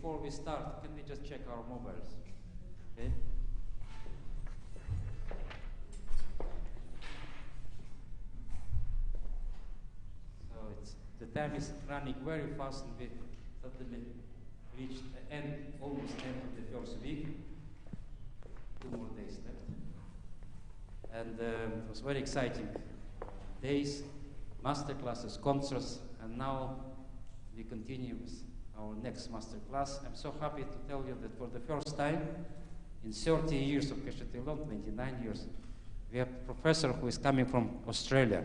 before we start, can we just check our mobiles? Okay. So the time is running very fast, and we suddenly reached the end, almost end of the first week. 2 more days left. And it was very exciting days, masterclasses, concerts, and now we continue with our next masterclass. I'm so happy to tell you that for the first time in 30 years of Keshet Eilon, 29 years, we have a professor who is coming from Australia.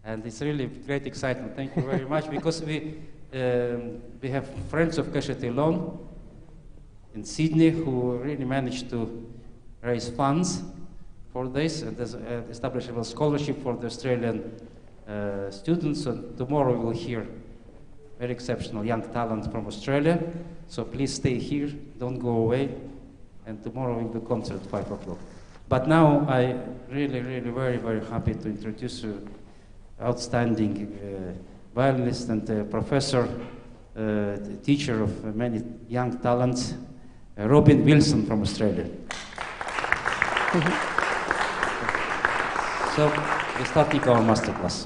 And it's really great excitement. Thank you very much, because we have friends of Keshet Eilon in Sydney who really managed to raise funds for this and establish a scholarship for the Australian students. So tomorrow we will hear very exceptional young talent from Australia. So please stay here, don't go away. And tomorrow will be concert at 5 o'clock. But now I really very, very happy to introduce you outstanding violinist and professor, teacher of many young talents, Robin Wilson from Australia. So we're starting our masterclass.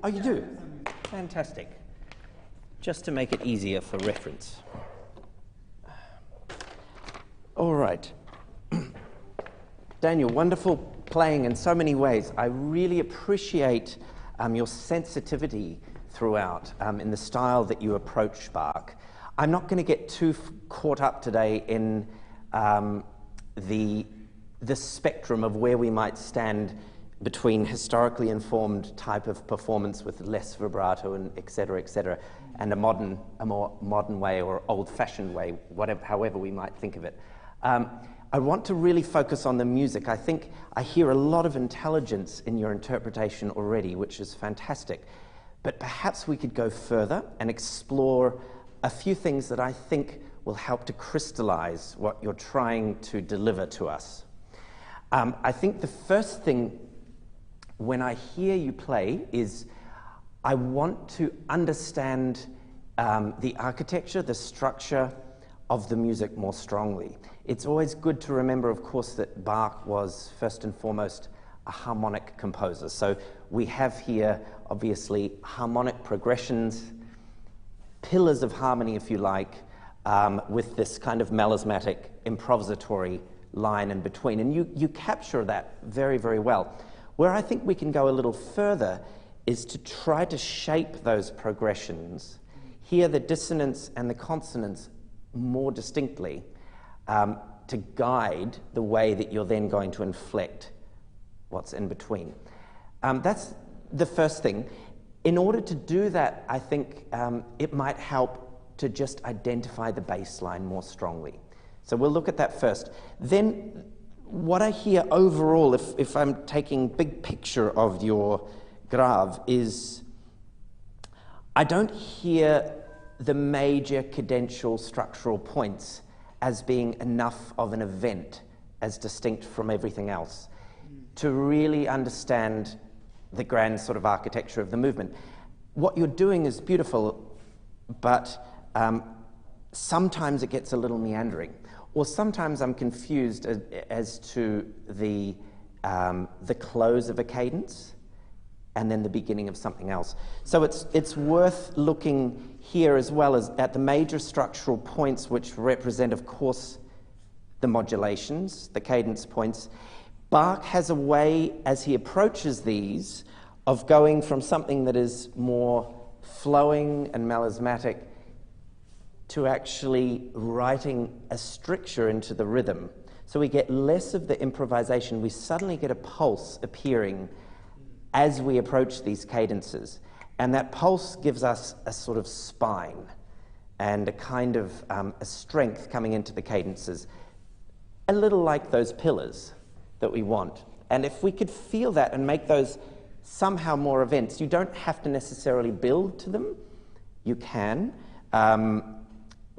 Oh, you do? Fantastic. Just to make it easier for reference. All right. Daniel, wonderful playing in so many ways. I really appreciate your sensitivity throughout in the style that you approach Bach. I'm not going to get too caught up today in the spectrum of where we might stand between historically informed type of performance with less vibrato and et cetera, and a more modern way or old-fashioned way, however we might think of it. I want to really focus on the music. I think I hear a lot of intelligence in your interpretation already, which is fantastic. But perhaps we could go further and explore a few things that I think will help to crystallize what you're trying to deliver to us. I think the first thing when I hear you play is I want to understand the architecture, the structure of the music more strongly. It's always good to remember, of course, that Bach was first and foremost a harmonic composer. So we have here, obviously, harmonic progressions, pillars of harmony, if you like, with this kind of melismatic, improvisatory line in between. And you capture that very, very well. Where I think we can go a little further is to try to shape those progressions, hear the dissonance and the consonance more distinctly, to guide the way that you're then going to inflect what's in between. That's the first thing. In order to do that, I think it might help to just identify the bass line more strongly. So we'll look at that first. Then what I hear overall, if I'm taking big picture of your grave, is I don't hear the major cadential structural points as being enough of an event as distinct from everything else to really understand the grand sort of architecture of the movement. What you're doing is beautiful, but sometimes it gets a little meandering, or sometimes I'm confused as to the close of a cadence and then the beginning of something else. So it's worth looking here as well as at the major structural points, which represent, of course, the modulations, the cadence points. Bach has a way, as he approaches these, of going from something that is more flowing and melismatic to actually writing a stricture into the rhythm. So we get less of the improvisation. We suddenly get a pulse appearing as we approach these cadences. And that pulse gives us a sort of spine and a kind of a strength coming into the cadences, a little like those pillars that we want. And if we could feel that and make those somehow more events, you don't have to necessarily build to them. You can,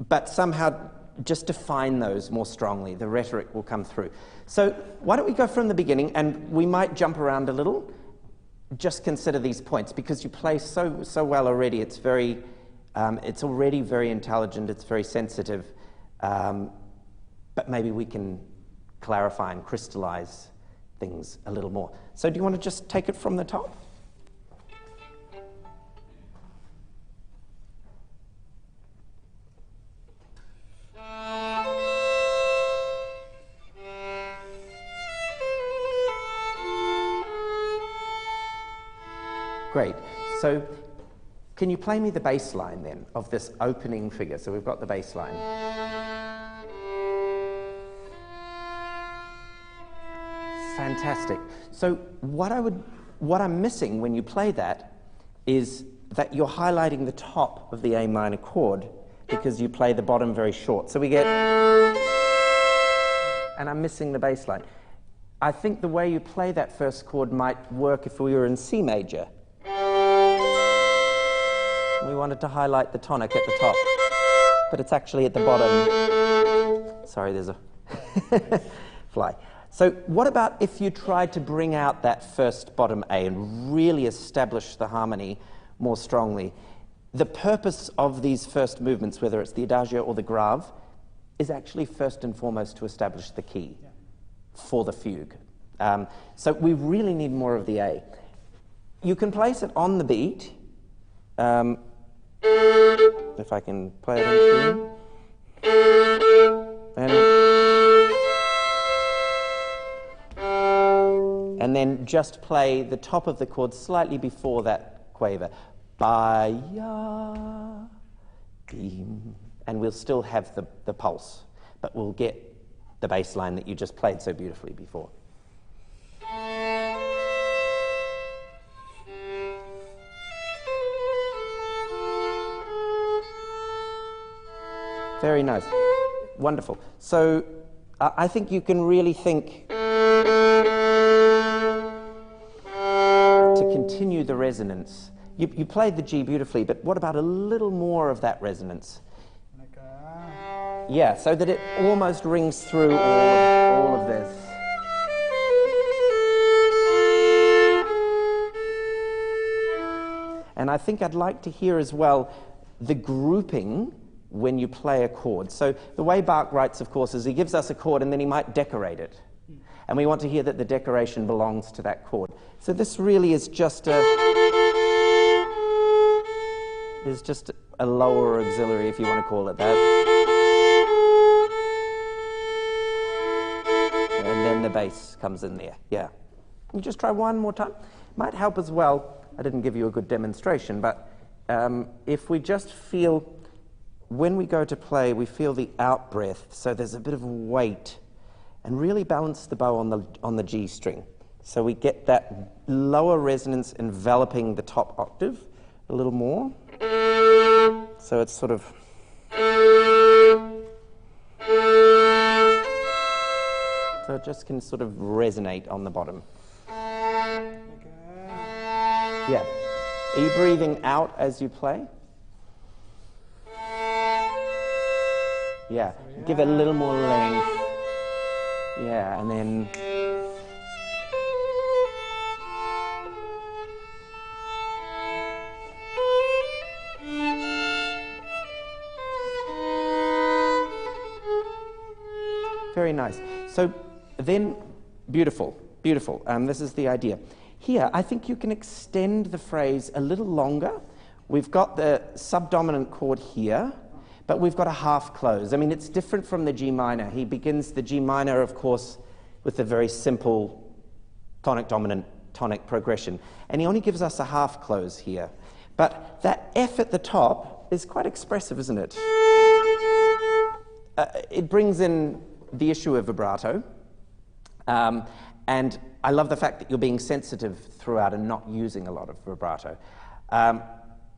but somehow just define those more strongly. The rhetoric will come through. So why don't we go from the beginning, and we might jump around a little. Just consider these points, because you play so well already. It's already very intelligent. It's very sensitive, but maybe we can clarify and crystallize things a little more. So, do you want to just take it from the top? Great. So can you play me the bass line then of this opening figure? So we've got the bass line. Fantastic. So what I'm missing when you play that is that you're highlighting the top of the A minor chord because you play the bottom very short. So we get, and I'm missing the bass line. I think the way you play that first chord might work if we were in C major. We wanted to highlight the tonic at the top, but it's actually at the bottom. Sorry, there's a fly. So what about if you tried to bring out that first bottom A and really establish the harmony more strongly? The purpose of these first movements, whether it's the Adagio or the Grave, is actually first and foremost to establish the key for the fugue. So we really need more of the A. You can place it on the beat. If I can play it in tune. And then just play the top of the chord slightly before that quaver. Ba-ya, beam. And we'll still have the pulse, but we'll get the bass line that you just played so beautifully before. Very nice. Wonderful. So I think you can really think to continue the resonance. You played the G beautifully, but what about a little more of that resonance? Yeah, so that it almost rings through all of this. And I think I'd like to hear as well the grouping when you play a chord. So the way Bach writes, of course, is he gives us a chord and then he might decorate it. And we want to hear that the decoration belongs to that chord. So this really is just a lower auxiliary, if you want to call it that. And then the bass comes in there, yeah. You just try one more time. Might help as well. I didn't give you a good demonstration, but if we just feel, when we go to play, we feel the out breath, so there's a bit of weight, and really balance the bow on the G string. So we get that lower resonance enveloping the top octave a little more. So it's sort of... So it just can sort of resonate on the bottom. Yeah. Are you breathing out as you play? Yeah. Give it a little more length. Yeah, and then... Very nice. So then, beautiful, beautiful. This is the idea. Here, I think you can extend the phrase a little longer. We've got the subdominant chord here, but we've got a half close. I mean, it's different from the G minor. He begins the G minor, of course, with a very simple tonic-dominant tonic progression. And he only gives us a half close here. But that F at the top is quite expressive, isn't it? It brings in the issue of vibrato. And I love the fact that you're being sensitive throughout and not using a lot of vibrato.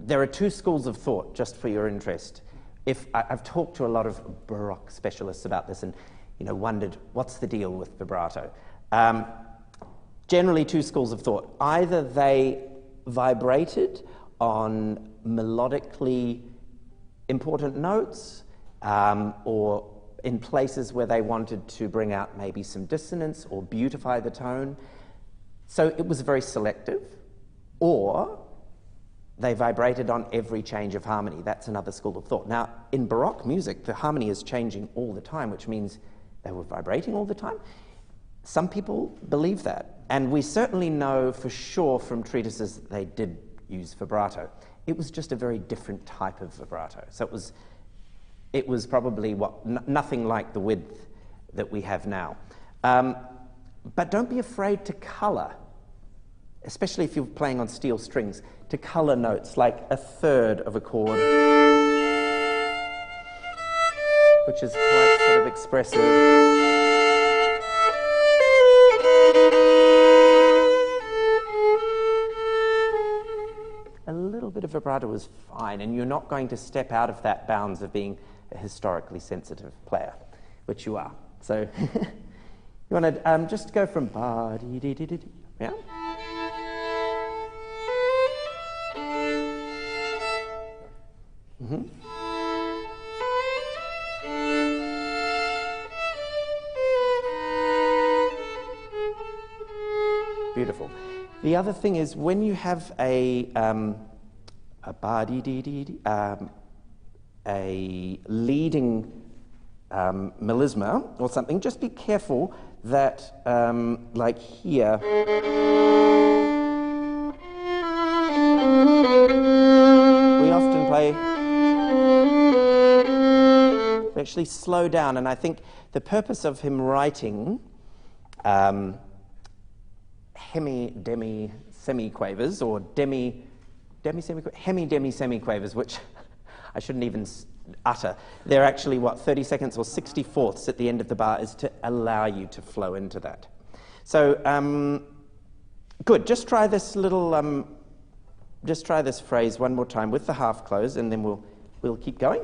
There are two schools of thought, just for your interest. I've talked to a lot of Baroque specialists about this and wondered, what's the deal with vibrato? Generally, two schools of thought. Either they vibrated on melodically important notes, or in places where they wanted to bring out maybe some dissonance or beautify the tone. So it was very selective. Or they vibrated on every change of harmony. That's another school of thought. Now, in Baroque music, the harmony is changing all the time, which means they were vibrating all the time. Some people believe that. And we certainly know for sure from treatises that they did use vibrato. It was just a very different type of vibrato. So it was probably nothing like the width that we have now. But don't be afraid to color, especially if you're playing on steel strings, to color notes like a third of a chord, which is quite sort of expressive. A little bit of vibrato is fine, and you're not going to step out of that bounds of being a historically sensitive player, which you are. So you want to just go from ba dee dee dee dee, yeah. Mm-hmm. Beautiful. The other thing is when you have a ba dee dee dee dee, a leading melisma or something, just be careful that, like here, often play. We actually slow down, and I think the purpose of him writing hemi-demi-semiquavers, or hemi-demi-semiquavers, which I shouldn't even utter. They're actually, 30 seconds or 60/4 at the end of the bar, is to allow you to flow into that. So, good. Just try this little, just try this phrase one more time with the half close, and then we'll keep going.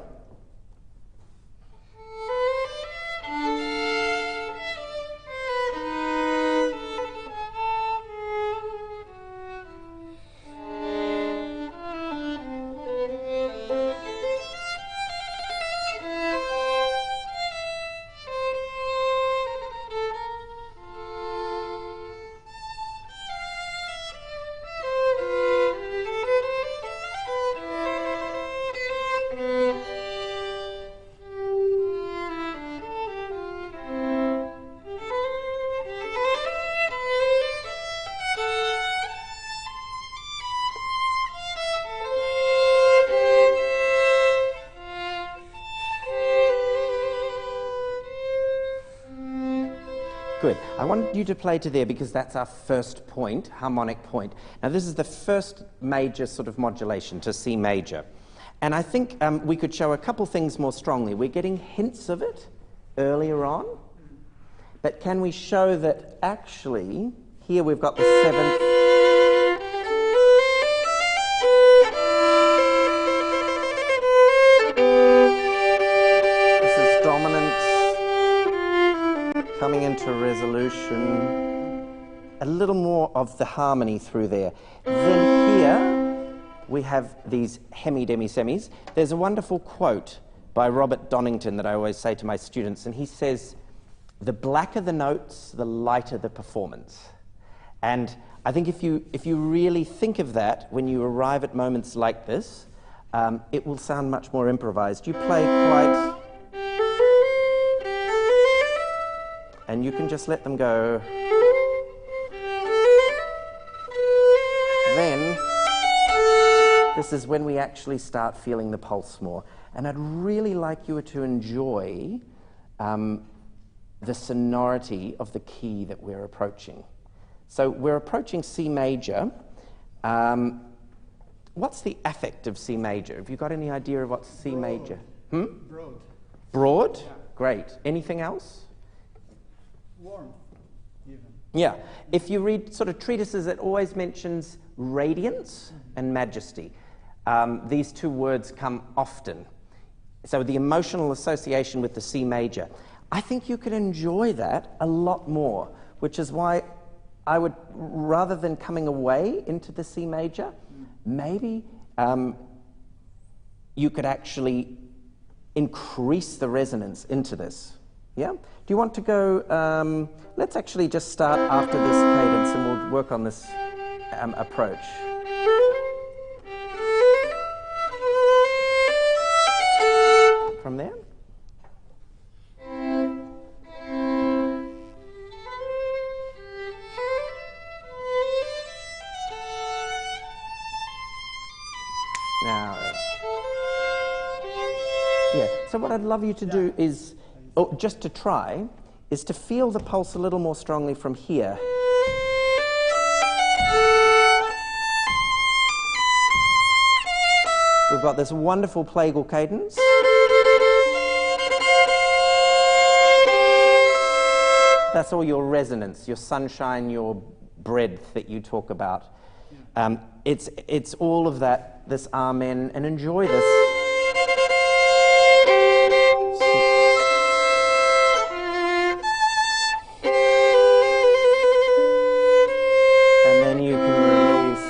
Good. I want you to play to there because that's our first point, harmonic point. Now this is the first major sort of modulation, to C major. And I think we could show a couple things more strongly. We're getting hints of it earlier on, but can we show that actually, here we've got the seventh. This is dominant. Coming into resolution, a little more of the harmony through there. Then here we have these hemi-demi-semis. There's a wonderful quote by Robert Donington that I always say to my students, and he says, "The blacker the notes, the lighter the performance." And I think if you really think of that when you arrive at moments like this, it will sound much more improvised. You play quite... and you can just let them go. Then, this is when we actually start feeling the pulse more. And I'd really like you to enjoy the sonority of the key that we're approaching. So we're approaching C major. What's the affect of C major? Have you got any idea of what's C major? Broad. Broad? Yeah. Great. Anything else? Warm, even. Yeah. If you read sort of treatises, it always mentions radiance and majesty. These two words come often. So the emotional association with the C major. I think you could enjoy that a lot more, which is why I would, rather than coming away into the C major, maybe you could actually increase the resonance into this. Yeah? Do you want to go, let's actually just start after this cadence and we'll work on this approach. From there? Now, yeah, so what I'd love you to do is, just to try, is to feel the pulse a little more strongly from here. We've got this wonderful plagal cadence. That's all your resonance, your sunshine, your breadth that you talk about. It's all of that, this amen, and enjoy this. And then you can release.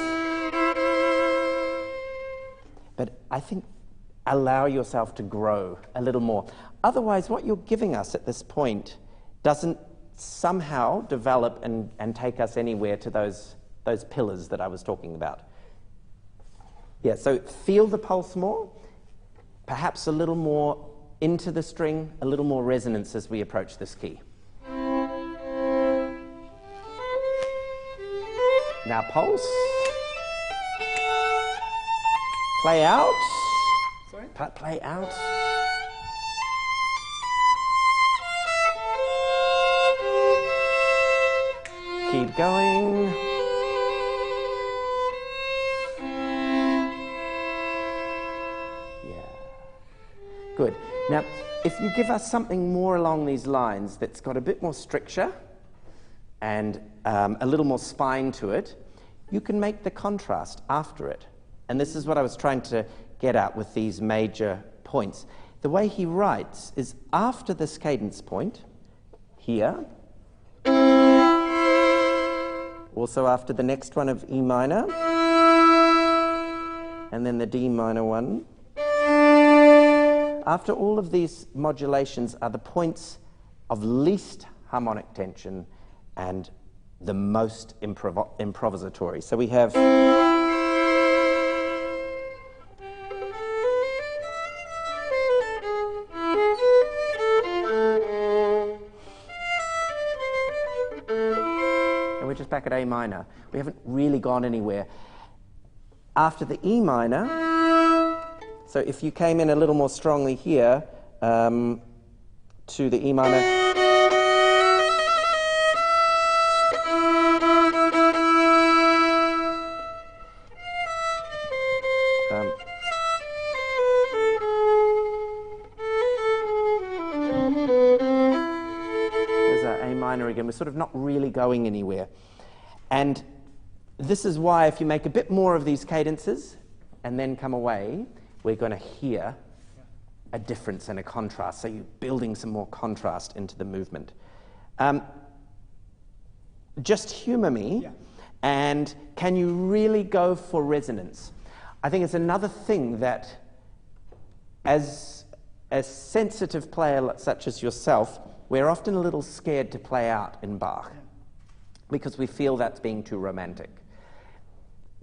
But I think allow yourself to grow a little more. Otherwise, what you're giving us at this point doesn't somehow develop and take us anywhere to those pillars that I was talking about. Yeah, so feel the pulse more, perhaps a little more into the string, a little more resonance as we approach this key. Now pulse. Play out. play out. Keep going. Yeah. Good. Now, if you give us something more along these lines that's got a bit more stricture and a little more spine to it, you can make the contrast after it. And this is what I was trying to get at with these major points. The way he writes is after this cadence point, here, also after the next one of E minor, and then the D minor one. After all of these modulations are the points of least harmonic tension and the most improvisatory. So we have and we're just back at A minor. We haven't really gone anywhere. After the E minor, so if you came in a little more strongly here to the E minor, there's our A minor again. We're sort of not really going anywhere. And this is why if you make a bit more of these cadences and then come away, we're going to hear a difference and a contrast. So you're building some more contrast into the movement. Just humor me, and can you really go for resonance? I think it's another thing that, as a sensitive player such as yourself, we're often a little scared to play out in Bach because we feel that's being too romantic.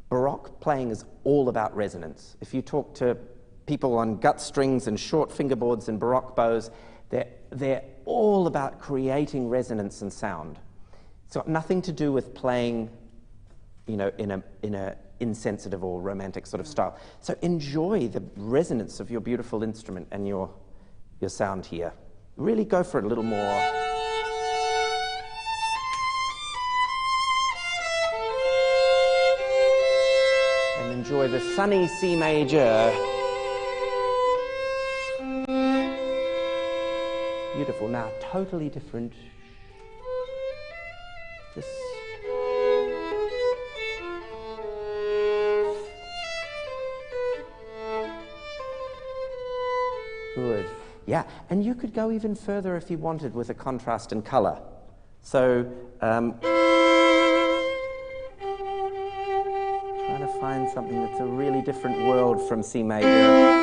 Baroque playing is all about resonance. If you talk to people on gut strings and short fingerboards and Baroque bows, they're all about creating resonance and sound. It's got nothing to do with playing, in a insensitive or romantic sort of style. So enjoy the resonance of your beautiful instrument and your sound here. Really go for it a little more. And enjoy the sunny C major. Beautiful. Now, totally different. Just good. Yeah, and you could go even further if you wanted with a contrast and color. So, trying to find something that's a really different world from C major.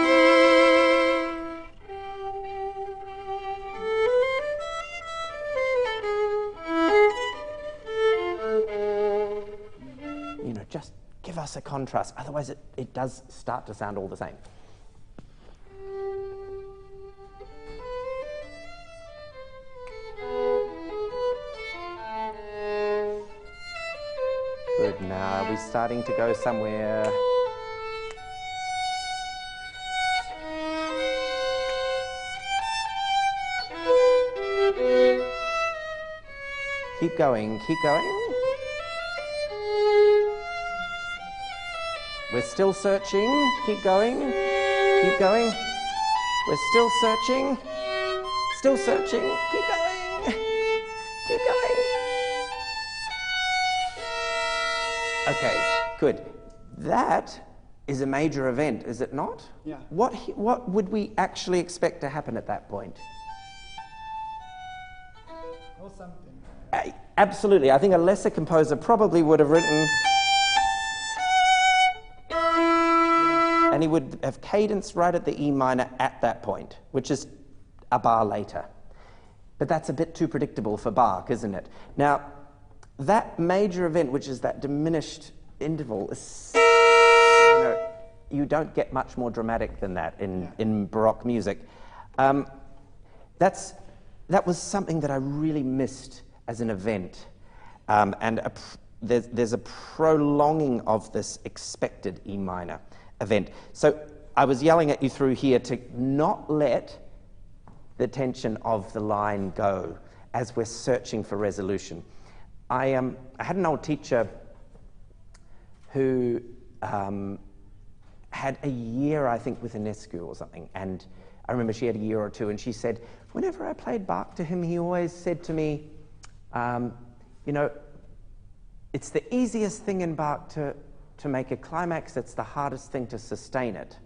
Just give us a contrast, otherwise it does start to sound all the same. Good, now are we starting to go somewhere? Keep going, keep going. We're still searching. Keep going. Keep going. We're still searching. Still searching. Keep going. Keep going. Okay, good. That is a major event, is it not? Yeah. What would we actually expect to happen at that point? Or something. Absolutely. I think a lesser composer probably would have written, and he would have cadence right at the E minor at that point, which is a bar later. But that's a bit too predictable for Bach, isn't it? Now, that major event, which is that diminished interval, is, you don't get much more dramatic than that in Baroque music. That was something that I really missed as an event. There's a prolonging of this expected E minor event. So I was yelling at you through here to not let the tension of the line go as we're searching for resolution. I had an old teacher who had a year, I think, with Enescu or something, and I remember she had a year or two, and she said, whenever I played Bach to him, he always said to me, you know, it's the easiest thing in Bach to make a climax, it's the hardest thing to sustain it.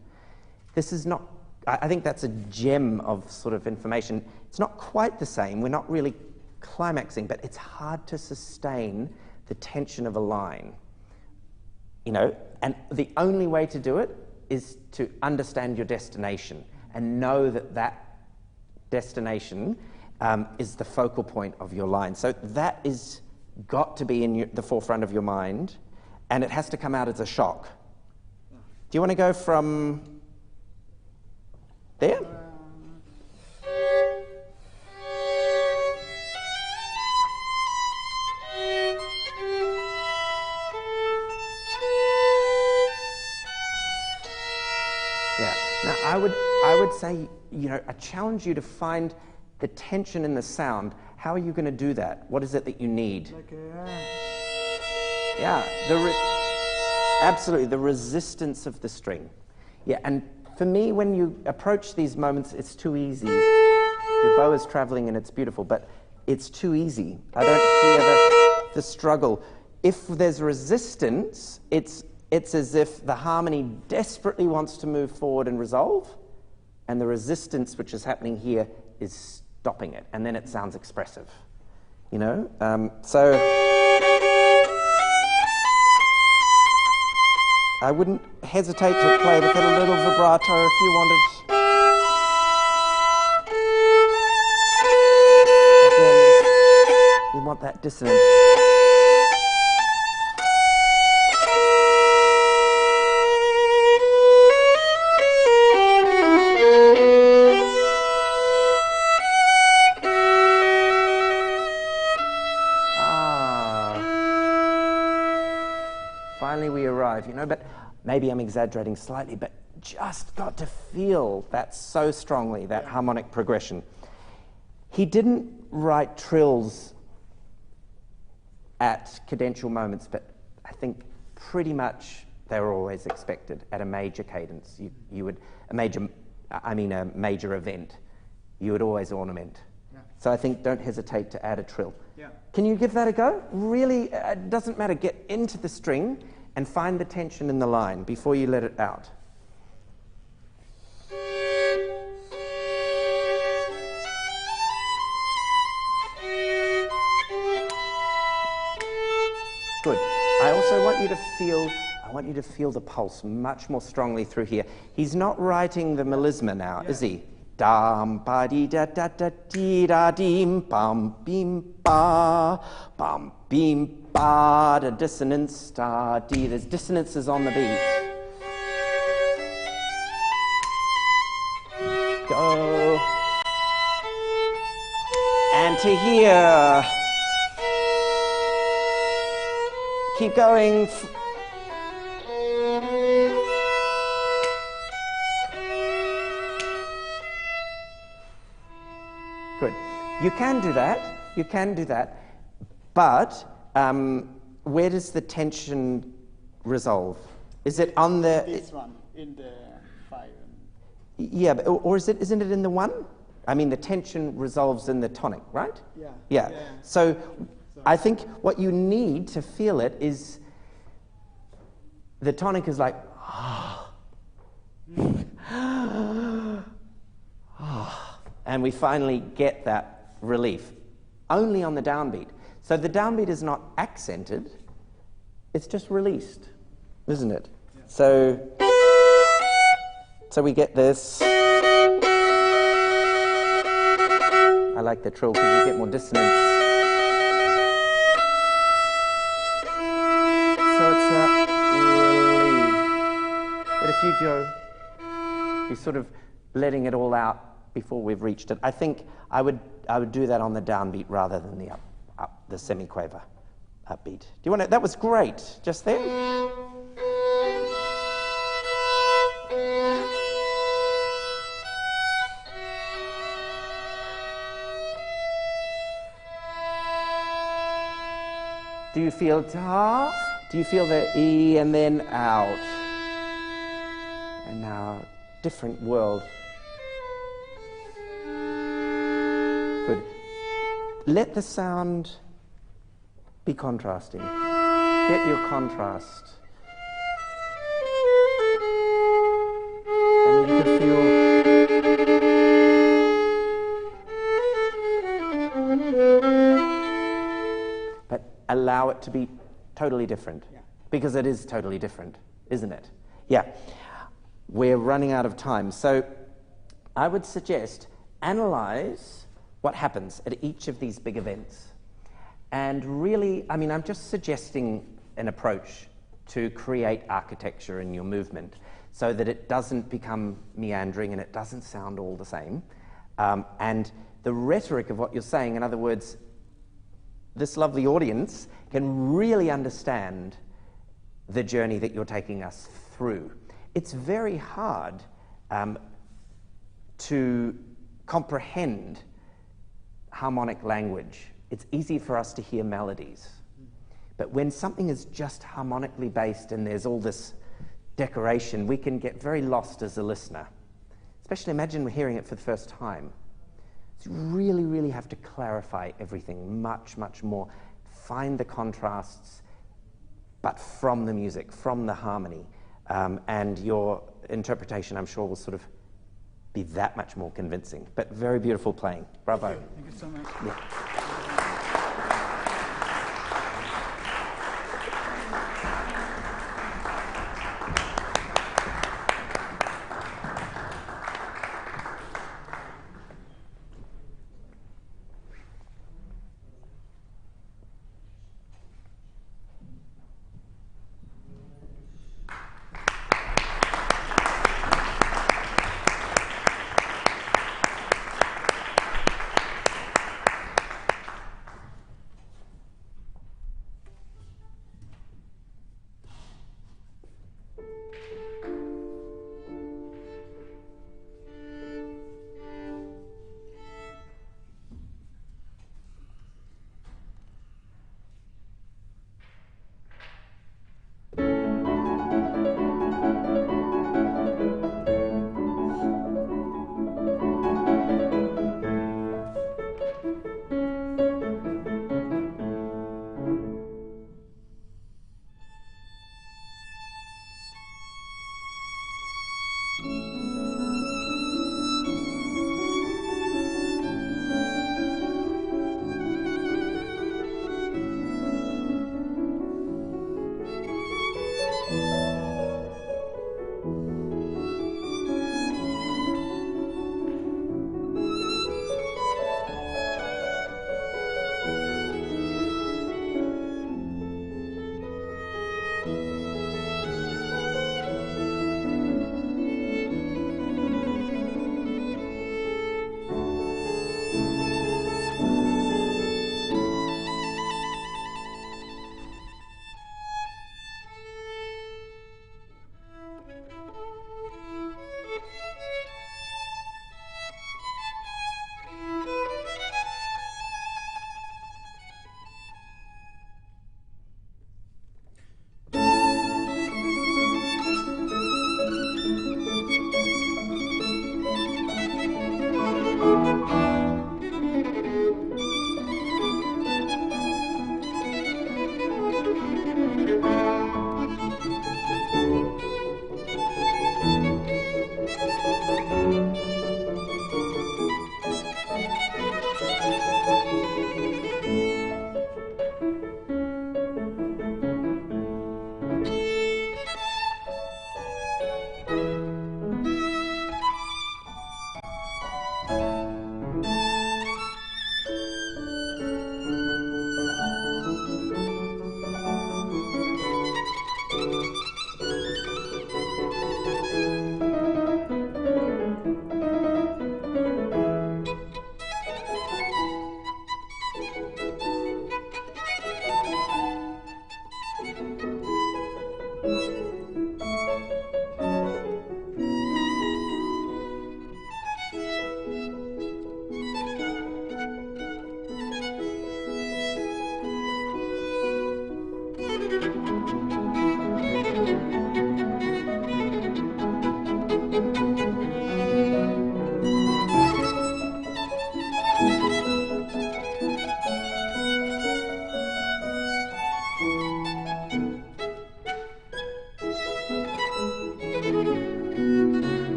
This is not, I think that's a gem of sort of information. It's not quite the same, we're not really climaxing, but it's hard to sustain the tension of a line. You know, and the only way to do it is to understand your destination and know that that destination is the focal point of your line. So that is got to be in the forefront of your mind, and it has to come out as a shock. Do you want to go from there? Yeah. Now, I would say, you know, I challenge you to find the tension in the sound. How are you going to do that? What is it that you need? Like Yeah, absolutely, the resistance of the string. Yeah, and for me, when you approach these moments, it's too easy. Your bow is traveling and it's beautiful, but it's too easy. I don't hear the struggle. If there's resistance, it's as if the harmony desperately wants to move forward and resolve, and the resistance which is happening here is stopping it, and then it sounds expressive. You know? So I wouldn't hesitate to play with it a little vibrato if you wanted. Again, you want that dissonance. Finally we arrive, you know, but maybe I'm exaggerating slightly, but just got to feel that so strongly, that harmonic progression. He didn't write trills at cadential moments, but I think pretty much they were always expected at a major cadence. You would, a major event, you would always ornament. Yeah. So I think don't hesitate to add a trill. Yeah. Can you give that a go? Really, it doesn't matter, get into the string and find the tension in the line before you let it out. Good. I also want you to feel the pulse much more strongly through here. He's not writing the melisma now, is he? Dam ba dee da da da dee da deem bam beam ba bam beam ba, the dissonance da dee. There's dissonances on the beat. Go. And to here. Keep going. Good. You can do that, but where does the tension resolve? Is it on the... This one, in the 5. Yeah, but, or isn't it in the 1? I mean, the tension resolves in the tonic, right? Yeah. So I think what you need to feel it is, the tonic is like, and we finally get that relief only on the downbeat. So the downbeat is not accented, it's just released, isn't it? Yeah. So we get this. I like the trill because you get more dissonance. So it's a relief. But if you, Joe, you're sort of letting it all out before we've reached it. I think I would do that on the downbeat rather than the the semi-quaver upbeat. Do you want to? That was great, just there. Do you feel ta? Do you feel the E and then out? And now, different world. Good. Let the sound be contrasting. Get your contrast. And you can feel. But allow it to be totally different. Yeah. Because it is totally different, isn't it? Yeah. We're running out of time. So I would suggest analyze what happens at each of these big events. And really, I mean, I'm just suggesting an approach to create architecture in your movement so that it doesn't become meandering and it doesn't sound all the same. And the rhetoric of what you're saying, in other words, this lovely audience can really understand the journey that you're taking us through. It's very hard to comprehend harmonic language. It's easy for us to hear melodies. But when something is just harmonically based and there's all this decoration, we can get very lost as a listener. Especially imagine we're hearing it for the first time. So you really, really have to clarify everything much, much more. Find the contrasts, but from the music, from the harmony. And your interpretation, I'm sure, will sort of be that much more convincing. But very beautiful playing. Bravo. Thank you so much. Yeah.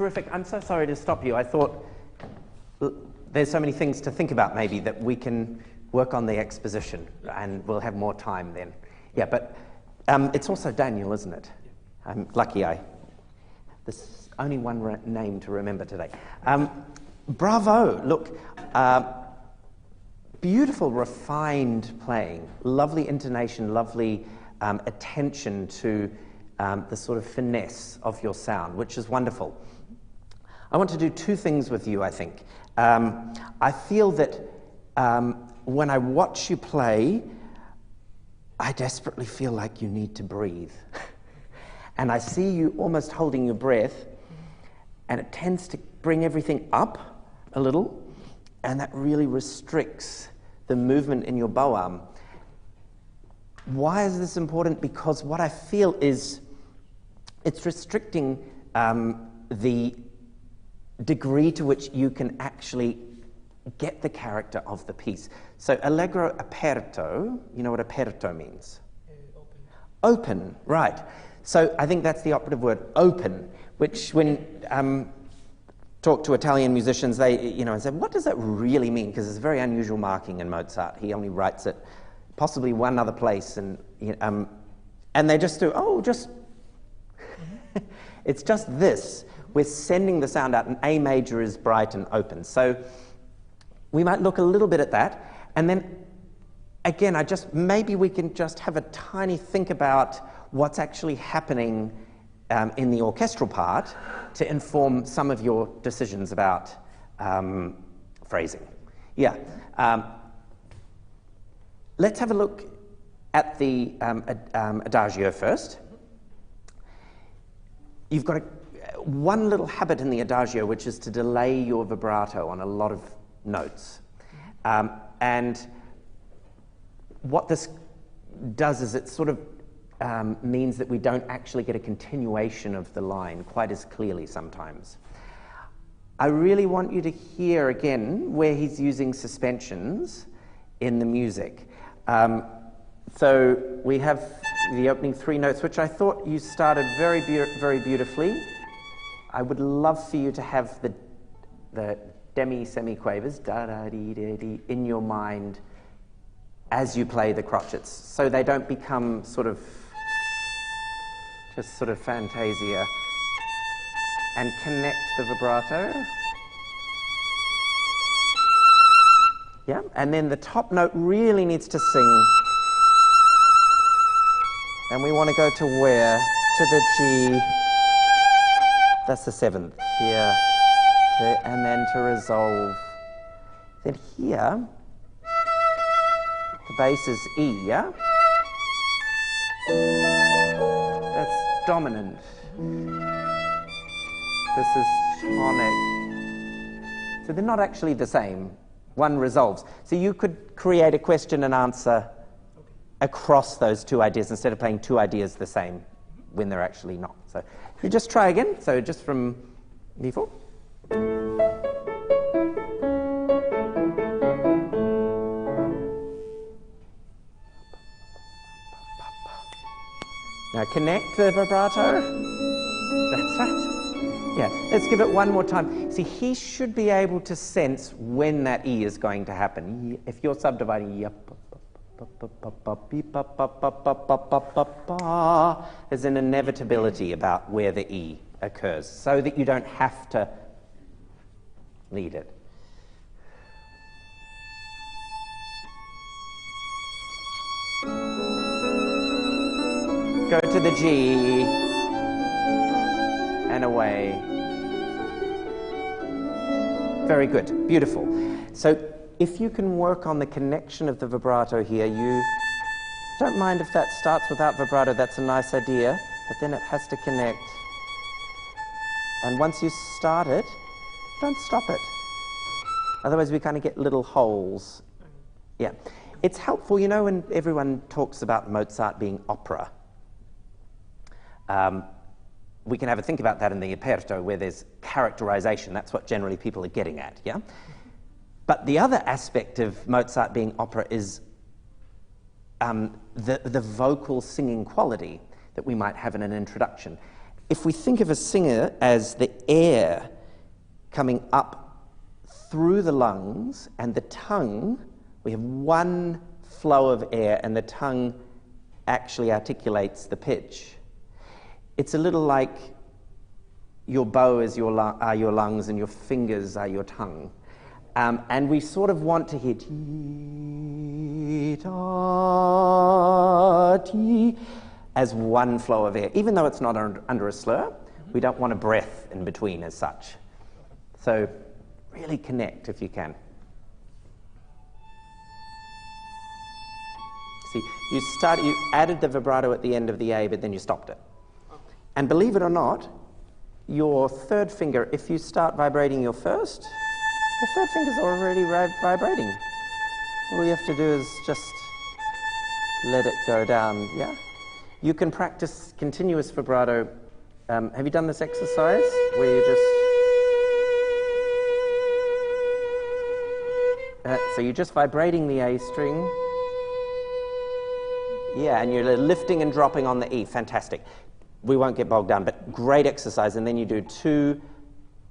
terrific. I'm so sorry to stop you. I thought there's so many things to think about maybe that we can work on the exposition and we'll have more time then. Yeah, but it's also Daniel, isn't it? I'm lucky there's only one name to remember today. Bravo, look, beautiful, refined playing, lovely intonation, lovely attention to the sort of finesse of your sound, which is wonderful. I want to do two things with you, I think. I feel that when I watch you play, I desperately feel like you need to breathe. And I see you almost holding your breath, and it tends to bring everything up a little, and that really restricts the movement in your bow arm. Why is this important? Because what I feel is it's restricting the degree to which you can actually get the character of the piece. So Allegro aperto, you know what aperto means? Open, right. So I think that's the operative word, open, which when talk to Italian musicians, they say, what does that really mean? Because it's a very unusual marking in Mozart. He only writes it possibly one other place, and they just do, it's just this. We're sending the sound out, and A major is bright and open. So we might look a little bit at that, and then again, maybe we can just have a tiny think about what's actually happening in the orchestral part to inform some of your decisions about phrasing. Yeah. Let's have a look at the Adagio first. You've got one little habit in the Adagio, which is to delay your vibrato on a lot of notes. And what this does is it sort of means that we don't actually get a continuation of the line quite as clearly sometimes. I really want you to hear again where he's using suspensions in the music. So we have the opening three notes, which I thought you started very, very beautifully. I would love for you to have the demi-semi-quavers da-da-dee-dee-dee in your mind as you play the crotchets, so they don't become just sort of fantasia, and connect the vibrato. Yeah, and then the top note really needs to sing. And we want to go to where? To the G. That's the seventh. Here. And then to resolve. Then here, the bass is E, yeah? That's dominant. This is tonic. So they're not actually the same. One resolves. So you could create a question and answer across those two ideas instead of playing two ideas the same when they're actually not. So if you just try again, so just from D4. Now connect the vibrato. That's right. Yeah, let's give it one more time. See, he should be able to sense when that E is going to happen. If you're subdividing, there's an inevitability about where the E occurs, so that you don't have to lead it. Go to the G and away. Very good, beautiful. So if you can work on the connection of the vibrato here, you don't mind if that starts without vibrato, that's a nice idea, but then it has to connect. And once you start it, don't stop it. Otherwise we kind of get little holes. Yeah. It's helpful, you know, when everyone talks about Mozart being opera. We can have a think about that in the aperto, where there's characterization. That's what generally people are getting at, yeah? But the other aspect of Mozart being opera is the vocal singing quality that we might have in an introduction. if we think of a singer as the air coming up through the lungs and the tongue, we have one flow of air and the tongue actually articulates the pitch. It's a little like your bow is are your lungs and your fingers are your tongue. And we sort of want to hear ti, ta, ti, as one flow of air. Even though it's not under a slur, we don't want a breath in between as such. So really connect if you can. See, you added the vibrato at the end of the A, but then you stopped it. And believe it or not, your third finger, if you start vibrating your first, the third finger's already vibrating. All you have to do is just let it go down, yeah? You can practice continuous vibrato. Have you done this exercise where you just... so you're just vibrating the A string. Yeah, and you're lifting and dropping on the E. Fantastic. We won't get bogged down, but great exercise. And then you do 2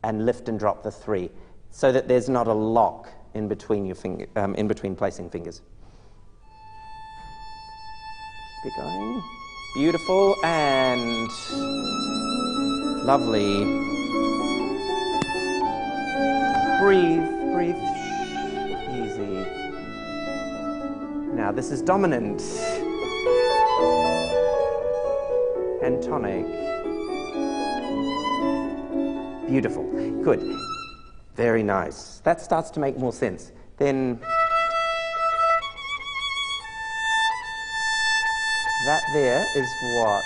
and lift and drop the 3, so that there's not a lock in between your finger, in between placing fingers. Keep it going. Beautiful and lovely. Breathe, breathe. Easy. Now this is dominant and tonic. Beautiful. Good. Very nice. That starts to make more sense. Then that there is what?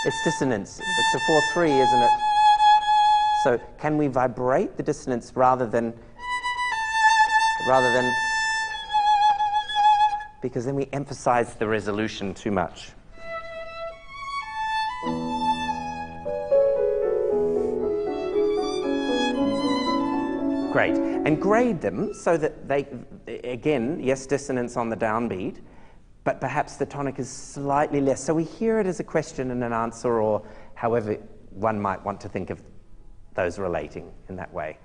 It's dissonance. It's a 4/3, isn't it? So can we vibrate the dissonance rather than because then we emphasize the resolution too much. Great. And grade them so that they, again, yes, dissonance on the downbeat, but perhaps the tonic is slightly less. So we hear it as a question and an answer, or however one might want to think of those relating in that way.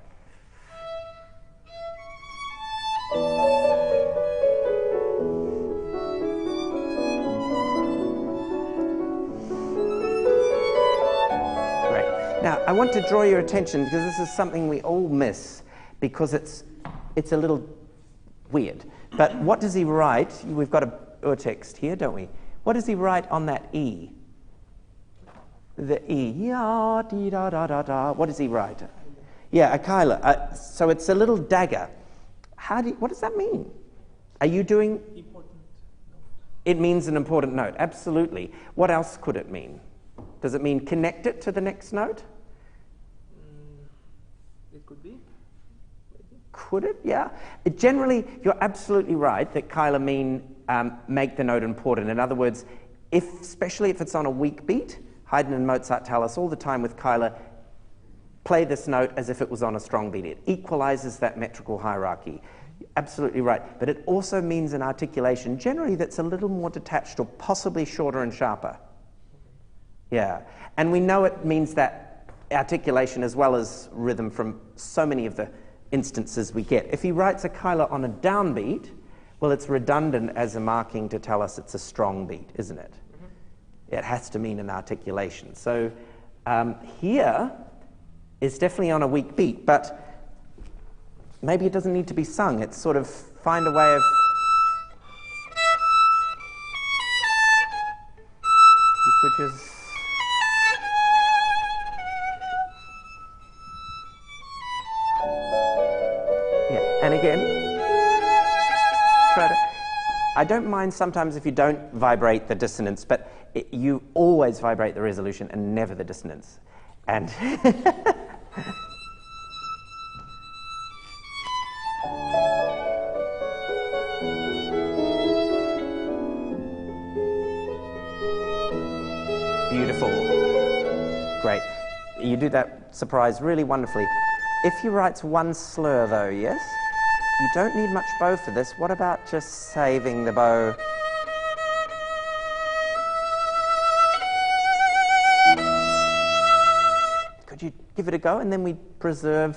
Great. Now, I want to draw your attention, because this is something we all miss, because it's a little weird. But what does he write? We've got a text here, don't we? What does he write on that E? The E. Ya, dee, da, da, da, da. What does he write? Yeah, a kyla. So it's a little dagger. What does that mean? Are you doing? Important note. It means an important note, absolutely. What else could it mean? Does it mean connect it to the next note? It could be. Could it? Yeah. Generally, you're absolutely right that kyla mean make the note important. In other words, especially if it's on a weak beat, Haydn and Mozart tell us all the time with kyla, play this note as if it was on a strong beat. It equalizes that metrical hierarchy. Absolutely right. But it also means an articulation, generally that's a little more detached or possibly shorter and sharper. Yeah. And we know it means that articulation as well as rhythm from so many of the instances we get. If he writes a kyla on a downbeat, well, it's redundant as a marking to tell us it's a strong beat, isn't it? Mm-hmm. It has to mean an articulation. So here is definitely on a weak beat, but maybe it doesn't need to be sung. It's sort of find a way of... You could just... And again, I don't mind sometimes if you don't vibrate the dissonance, but you always vibrate the resolution and never the dissonance. And beautiful. Great. You do that surprise really wonderfully. If he writes one slur though, yes? You don't need much bow for this. What about just saving the bow? Could you give it a go, and then we preserve.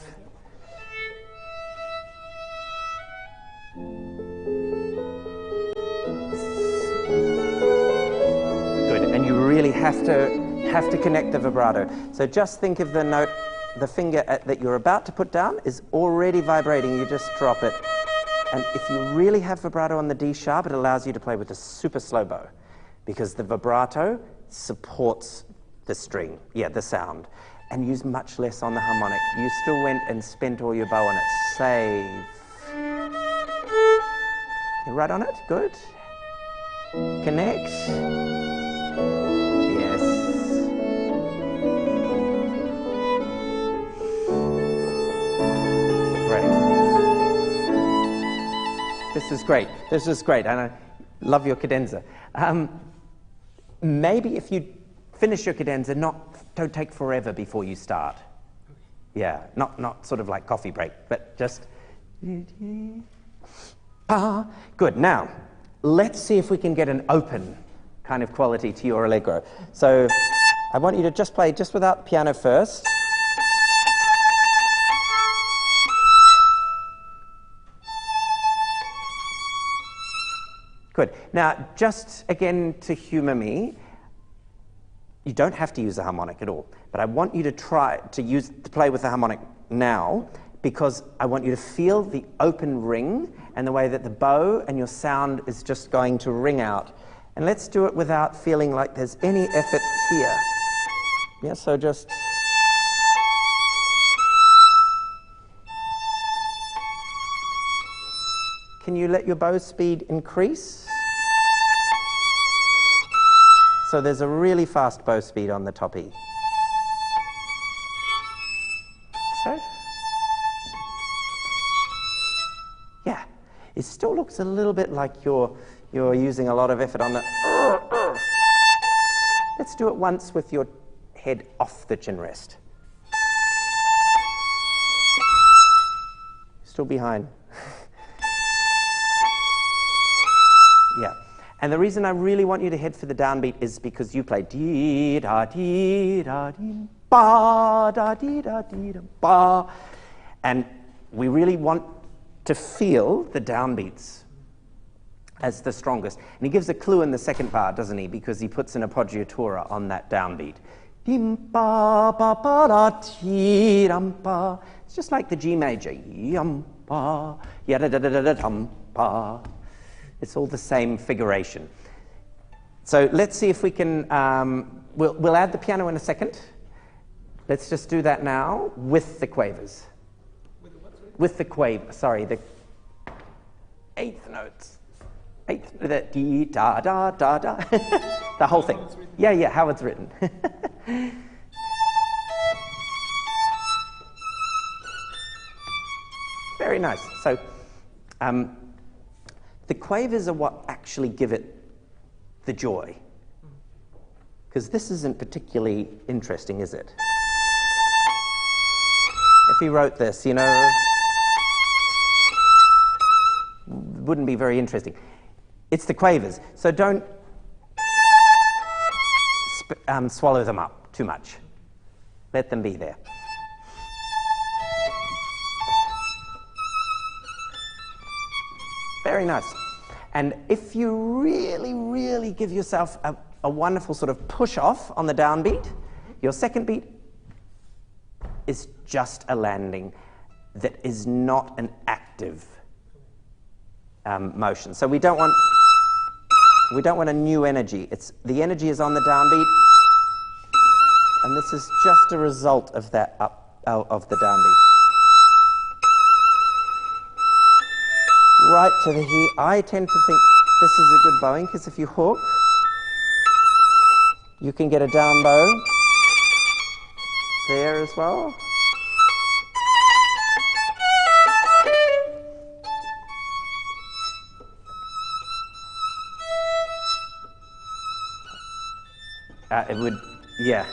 Good, and you really have to connect the vibrato. So just think of the note, the finger that you're about to put down is already vibrating. You just drop it. And if you really have vibrato on the D sharp, it allows you to play with a super slow bow, because the vibrato supports the string, the sound, and use much less on the harmonic. You still went and spent all your bow on it. Save. You're right on it, good. Connect. Yes. This is great. This is great, and I love your cadenza. Maybe if you finish your cadenza, don't take forever before you start. Yeah, not sort of like coffee break, but just. Good. Now, let's see if we can get an open kind of quality to your Allegro. So, I want you to just play just without the piano first. Good. Now, just again to humor me, you don't have to use a harmonic at all, but I want you to try to play with the harmonic now, because I want you to feel the open ring and the way that the bow and your sound is just going to ring out. And let's do it without feeling like there's any effort here. Yeah, so just. Can you let your bow speed increase? So there's a really fast bow speed on the top E. So. Yeah, it still looks a little bit like you're using a lot of effort on the. Let's do it once with your head off the chin rest. Still behind. Yeah, and the reason I really want you to head for the downbeat is because you play dee da dee da dee ba da dee da dee da ba, and we really want to feel the downbeats as the strongest. And he gives a clue in the second bar, doesn't he? Because he puts an appoggiatura on that downbeat. Dim ba ba ba da ti dum ba. It's just like the G major. Yum ba ya da da da da dum ba. It's all the same figuration. So let's see if we can, we'll add the piano in a second. Let's just do that now with the quavers. With the what, sorry? With the quaver, sorry, the eighth notes. The dee, da, da, da, da. The whole thing. Yeah, how it's written. Very nice. So, the quavers are what actually give it the joy. Because this isn't particularly interesting, is it? If he wrote this, wouldn't be very interesting. It's the quavers, so don't swallow them up too much. Let them be there. Very nice. And if you really, really give yourself a wonderful sort of push off on the downbeat, your second beat is just a landing that is not an active motion. So we don't want a new energy. The energy is on the downbeat, and this is just a result of that of the downbeat. Right to the here. I tend to think this is a good bowing, because if you hook, you can get a down bow there as well. It would, yeah,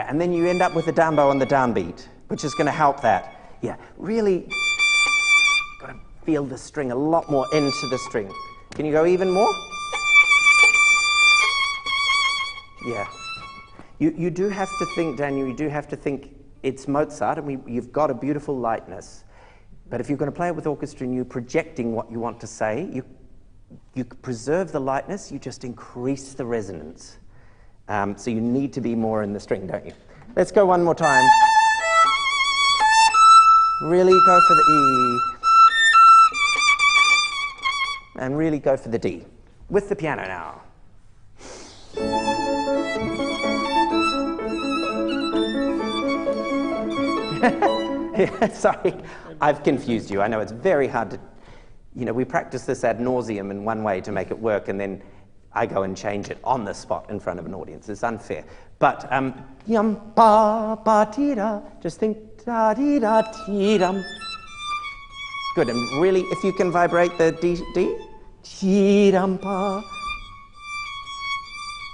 and then you end up with a down bow on the downbeat, which is going to help that. Yeah, really got to feel the string a lot more into the string. Can you go even more? You do have to think, Daniel, you do have to think it's Mozart, and you've got a beautiful lightness. But if you're going to play it with orchestra and you're projecting what you want to say, you preserve the lightness, you just increase the resonance. So you need to be more in the string, don't you? Let's go one more time. Really go for the E. And really go for the D. With the piano now. Yeah, sorry, I've confused you. I know it's very hard to, we practice this ad nauseum in one way to make it work, and then I go and change it on the spot in front of an audience. It's unfair. But yum ba ba ti da. Just think da di da ti dum. Good, and really, if you can vibrate the D, ti dum pa.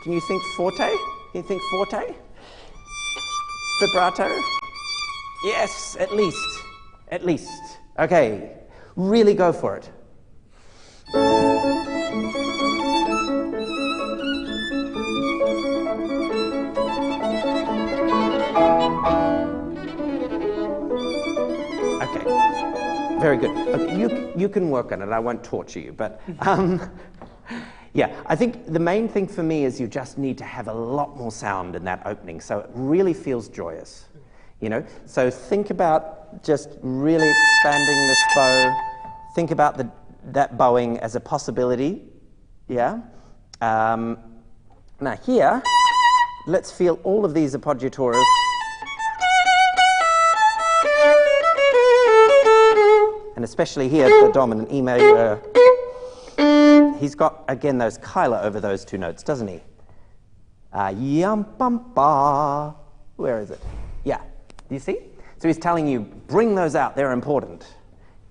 Can you think forte? Can you think forte? Vibrato? Yes, at least. At least. Okay, really go for it. Okay, very good. Okay, you can work on it. I won't torture you, but yeah, I think the main thing for me is you just need to have a lot more sound in that opening, so it really feels joyous. So think about just really expanding this bow. Think about that bowing as a possibility. Yeah. Now here, let's feel all of these appoggiaturas. And especially here, the dominant E major. He's got, again, those kyla over those two notes, doesn't he? Yum bum ba. Where is it? Yeah. Do you see? So he's telling you, bring those out, they're important.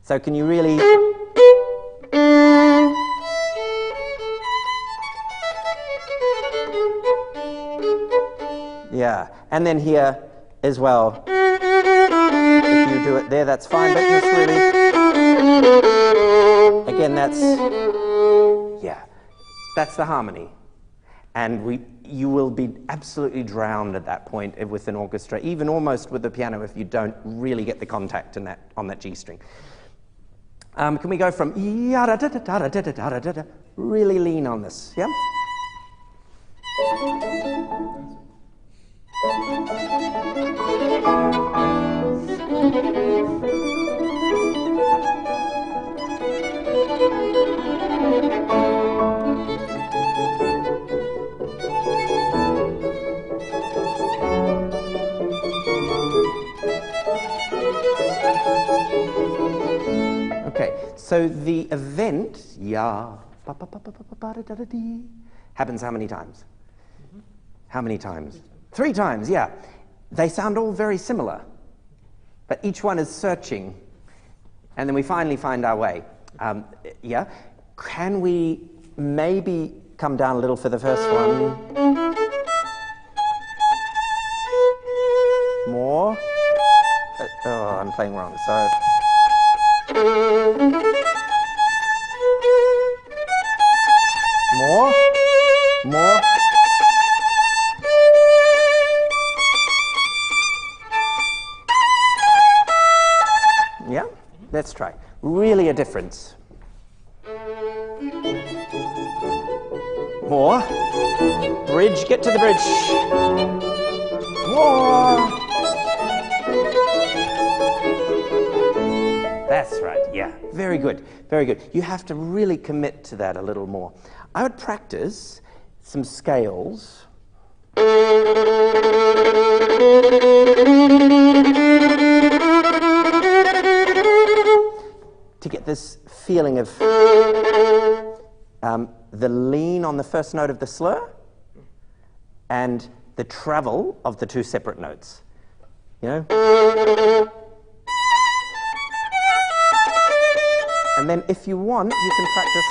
So can you really... Yeah, and then here as well. If you do it there, that's fine, but just really... Again, that's the harmony. And you will be absolutely drowned at that point with an orchestra, even almost with the piano if you don't really get the contact on that G string. Can we go from really lean on this, yeah? So the event, happens how many times? How many times? 3 times, yeah. They sound all very similar, but each one is searching, and then we finally find our way. Yeah. Can we maybe come down a little for the first one? More? Oh, I'm playing wrong, sorry. More. Yeah, let's try. Really a difference. More. Bridge, get to the bridge. More. That's right, yeah. Very good, very good. You have to really commit to that a little more. I would practice some scales. To get this feeling of the lean on the first note of the slur and the travel of the 2 separate notes. And then if you want, you can practice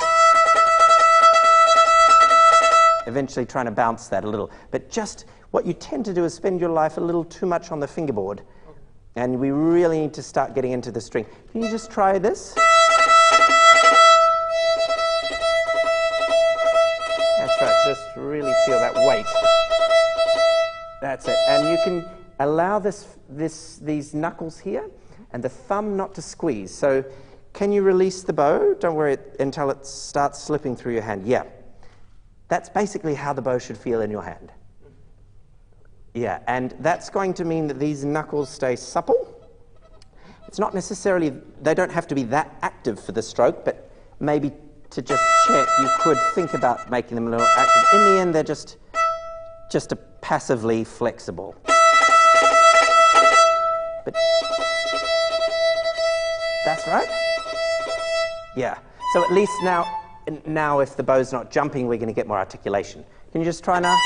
eventually trying to bounce that a little. But just what you tend to do is spend your life a little too much on the fingerboard. And we really need to start getting into the string. Can you just try this? That's right, just really feel that weight. That's it. And you can allow these knuckles here and the thumb not to squeeze. So can you release the bow? Don't worry until it starts slipping through your hand. Yeah. That's basically how the bow should feel in your hand. Yeah, and that's going to mean that these knuckles stay supple. It's not necessarily, they don't have to be that active for the stroke, but maybe to just check, you could think about making them a little active. In the end, they're just a passively flexible. But that's right. Yeah. So at least now if the bow's not jumping, we're going to get more articulation. Can you just try now?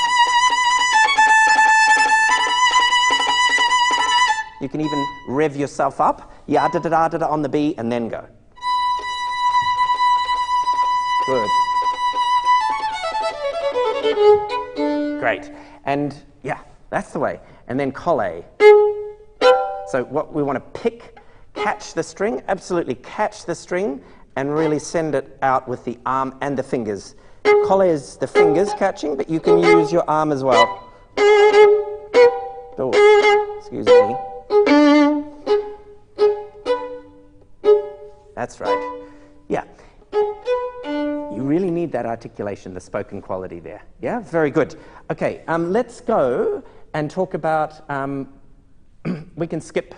You can even rev yourself up, yeah, da da da da da on the B, and then go. Good. Great. And yeah, that's the way. And then colle. So what we want to catch the string, absolutely catch the string, and really send it out with the arm and the fingers. Colle is the fingers catching, but you can use your arm as well. Oh, excuse me. That's right. Yeah. You really need that articulation, the spoken quality there. Yeah, very good. Okay, let's go and talk about, we can skip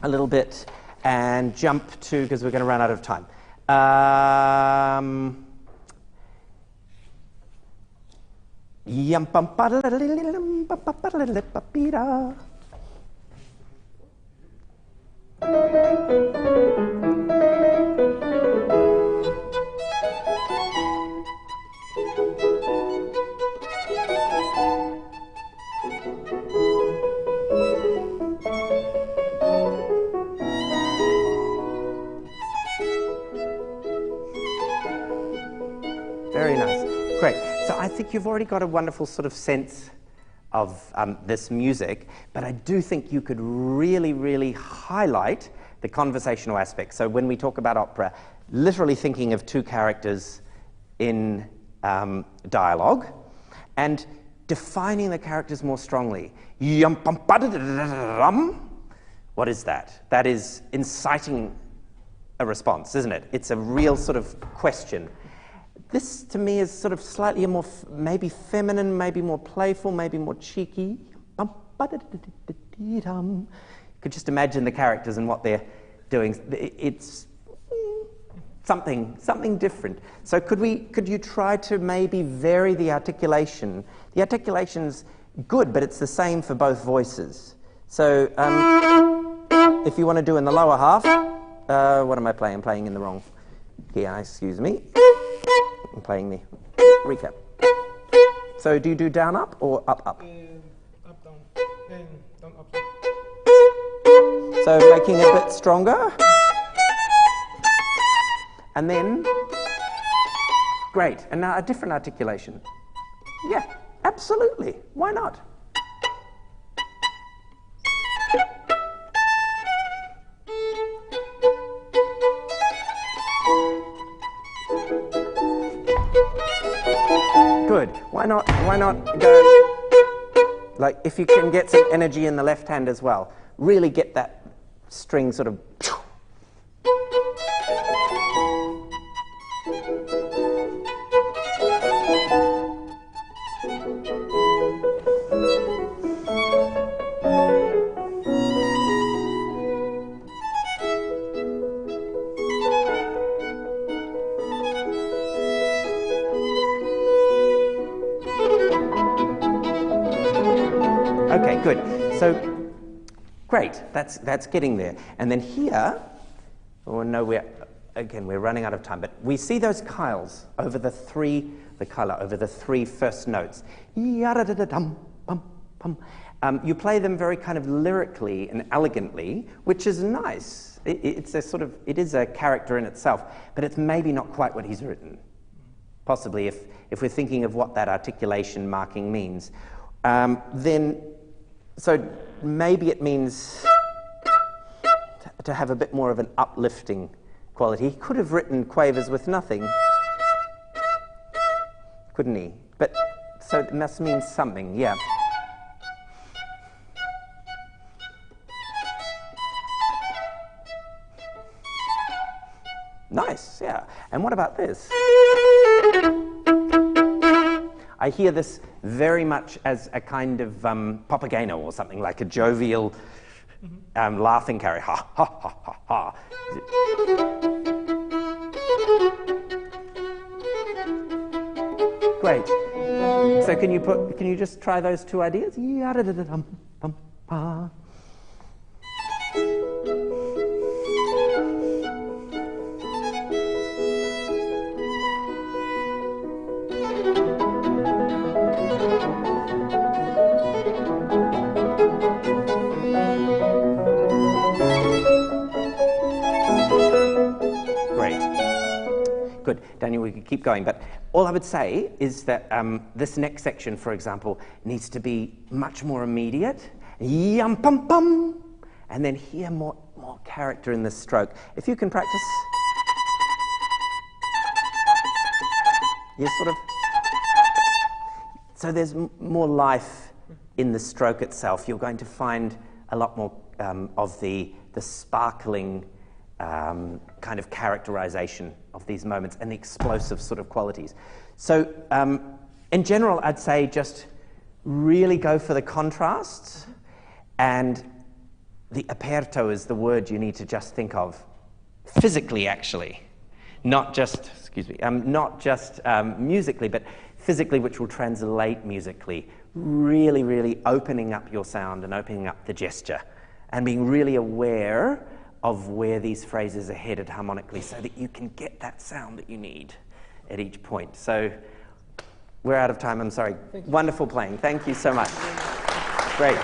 a little bit and jump to, because we're going to run out of time. Very nice. Great. So I think you've already got a wonderful sort of sense of this music, but I do think you could really, really highlight the conversational aspect. So when we talk about opera, literally thinking of two characters in dialogue and defining the characters more strongly. What is that? That is inciting a response, isn't it? It's a real sort of question. This, to me, is sort of slightly more, maybe feminine, maybe more playful, maybe more cheeky. You could just imagine the characters and what they're doing. It's something different. So could you try to maybe vary the articulation? The articulation's good, but it's the same for both voices. So if you want to do in the lower half, what am I playing? I'm playing in the wrong key, excuse me. I'm playing the recap. So do you do down up or up up? Up down and down up. So making it a bit stronger. And then great. And now a different articulation. Yeah, absolutely. Why not? Good. Why not go, like, if you can get some energy in the left hand as well, really get that string sort of. Okay, good. So, great. That's getting there. And then here, oh no, we're running out of time. But we see those kyles over the three first notes. You play them very kind of lyrically and elegantly, which is nice. It is a character in itself, but it's maybe not quite what he's written. Possibly, if we're thinking of what that articulation marking means, so maybe it means to have a bit more of an uplifting quality. He could have written quavers with nothing, couldn't he? But so it must mean something, yeah. And what about this? I hear this very much as a kind of papageno or something, like a jovial laughing carry. Ha, ha, ha, ha, ha. Great. So can you just try those two ideas? Ya-da-da-da-dum-bum-ba. Good, Daniel, we could keep going, but all I would say is that this next section, for example, needs to be much more immediate. Yum pum pum, and then hear more character in this stroke. If you can practice, yes, sort of. So there's more life in the stroke itself. You're going to find a lot more of the sparkling kind of characterization of these moments and the explosive sort of qualities. So in general, I'd say just really go for the contrasts, and the aperto is the word you need to just think of physically, actually, not just musically, but physically, which will translate musically, really, really opening up your sound and opening up the gesture and being really aware of where these phrases are headed harmonically so that you can get that sound that you need at each point. So we're out of time, I'm sorry. Wonderful playing. Thank you so much. Great.